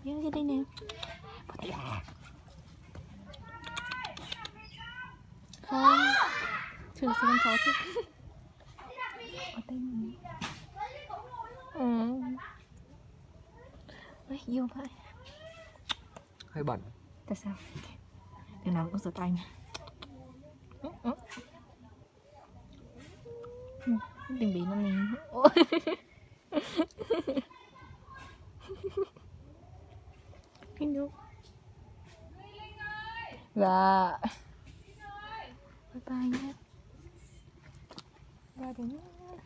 Kéo ra đây nè. Bỏ tay ra. Không. Trừ con chó chứ. Bỏ tay mình. Yêu vậy. Hơi bẩn. Tại sao? Đừng nào cũng rửa tay nha. Đừng bị nó mình. Hello. Dạ. Bye bye nhé. Bye đến.